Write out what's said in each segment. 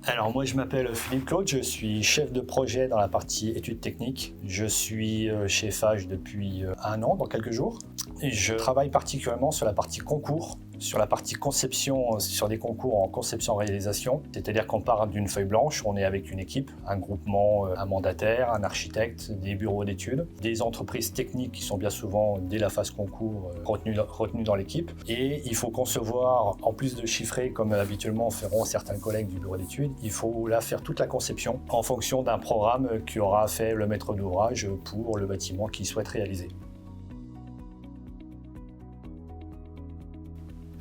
Alors moi je m'appelle Philippe Claude, je suis chef de projet dans la partie études techniques. Je suis chez Eiffage depuis 1 an, dans quelques jours. Et je travaille particulièrement sur la partie concours, sur la partie conception, sur des concours en conception-réalisation. C'est-à-dire qu'on part d'une feuille blanche, on est avec une équipe, un groupement, un mandataire, un architecte, des bureaux d'études, des entreprises techniques qui sont bien souvent, dès la phase concours, retenues dans l'équipe. Et il faut concevoir, en plus de chiffrer comme habituellement feront certains collègues du bureau d'études, il faut là faire toute la conception en fonction d'un programme qui aura fait le maître d'ouvrage pour le bâtiment qu'il souhaite réaliser.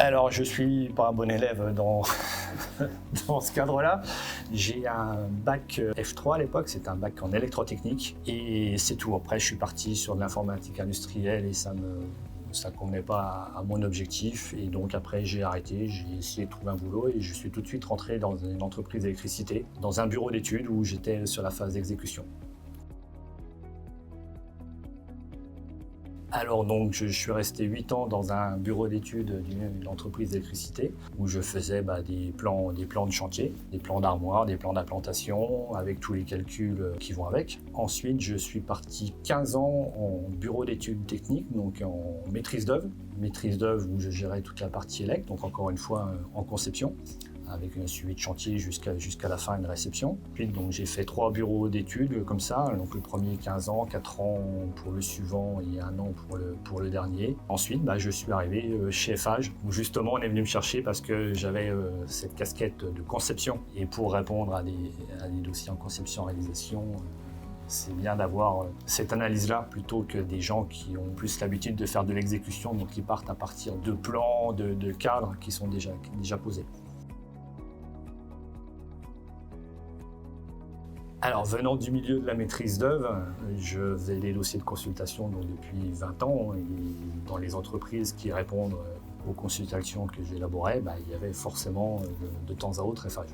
Alors, je suis pas un bon élève dans ce cadre-là. J'ai un bac F3 à l'époque, c'était un bac en électrotechnique et c'est tout. Après, je suis parti sur de l'informatique industrielle et ça convenait pas à mon objectif. Et donc après, j'ai arrêté, j'ai essayé de trouver un boulot et je suis tout de suite rentré dans une entreprise d'électricité, dans un bureau d'études où j'étais sur la phase d'exécution. Alors donc je suis resté 8 ans dans un bureau d'études d'une entreprise d'électricité où je faisais des plans de chantier, des plans d'armoire, des plans d'implantation avec tous les calculs qui vont avec. Ensuite je suis parti 15 ans en bureau d'études techniques, donc en maîtrise d'œuvre où je gérais toute la partie élect, donc encore une fois en conception, avec un suivi de chantier jusqu'à la fin de la réception. Puis donc j'ai fait 3 bureaux d'études comme ça, donc le premier 15 ans, 4 ans pour le suivant et 1 an pour le dernier. Ensuite je suis arrivé chez Eiffage où justement on est venu me chercher parce que j'avais cette casquette de conception et pour répondre à des dossiers en conception-réalisation, c'est bien d'avoir cette analyse-là plutôt que des gens qui ont plus l'habitude de faire de l'exécution, donc qui partent à partir de plans, de cadres qui sont déjà posés. Alors, venant du milieu de la maîtrise d'œuvre, je faisais des dossiers de consultation depuis 20 ans et dans les entreprises qui répondent aux consultations que j'élaborais, il y avait forcément de temps à autre Eiffage.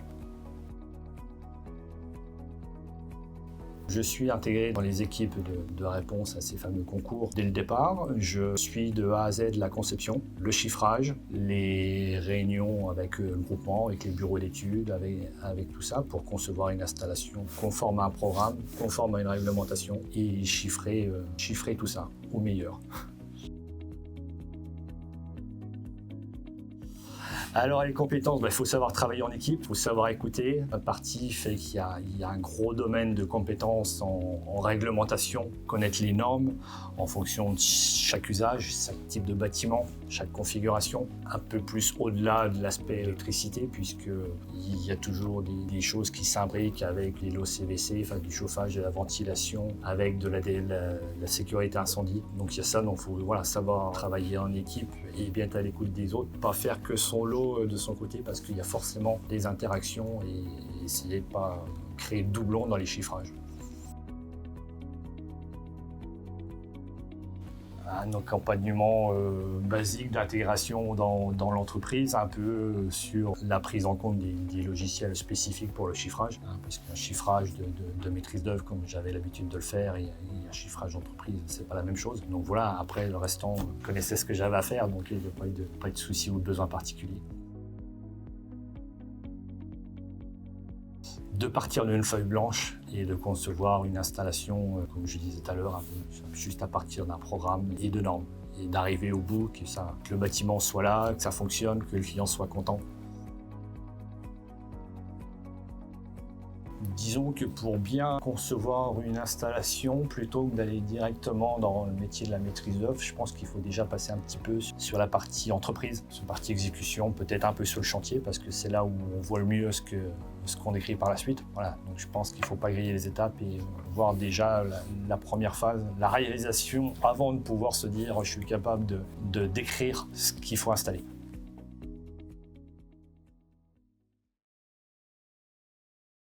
Je suis intégré dans les équipes de réponse à ces fameux concours dès le départ. Je suis de A à Z la conception, le chiffrage, les réunions avec le groupement, avec les bureaux d'études, avec tout ça pour concevoir une installation conforme à un programme, conforme à une réglementation et chiffrer tout ça au meilleur. Alors les compétences, il faut savoir travailler en équipe, il faut savoir écouter. Notre partie fait qu'il y a un gros domaine de compétences en réglementation, connaître les normes en fonction de chaque usage, chaque type de bâtiment, chaque configuration. Un peu plus au-delà de l'aspect électricité puisqu'il y a toujours des choses qui s'imbriquent avec les lots CVC, enfin du chauffage, de la ventilation, avec de la sécurité incendie. Donc il y a ça, donc il faut savoir travailler en équipe et bien être à l'écoute des autres, pas faire que son lot de son côté parce qu'il y a forcément des interactions et essayer de ne pas créer de doublons dans les chiffrages. Un accompagnement basique d'intégration dans l'entreprise, un peu sur la prise en compte des logiciels spécifiques pour le chiffrage, puisqu'un chiffrage de maîtrise d'œuvre comme j'avais l'habitude de le faire et un chiffrage d'entreprise, c'est pas la même chose. Donc voilà, après le restant, je connaissais ce que j'avais à faire, donc il n'y a pas eu de soucis ou de besoins particuliers. De partir d'une feuille blanche et de concevoir une installation, comme je disais tout à l'heure, juste à partir d'un programme et de normes. Et d'arriver au bout, que le bâtiment soit là, que ça fonctionne, que le client soit content. Disons que pour bien concevoir une installation, plutôt que d'aller directement dans le métier de la maîtrise d'œuvre, je pense qu'il faut déjà passer un petit peu sur la partie entreprise, sur la partie exécution, peut-être un peu sur le chantier, parce que c'est là où on voit le mieux ce qu'on décrit par la suite. Voilà. Donc je pense qu'il ne faut pas griller les étapes et voir déjà la première phase, la réalisation, avant de pouvoir se dire je suis capable de décrire ce qu'il faut installer.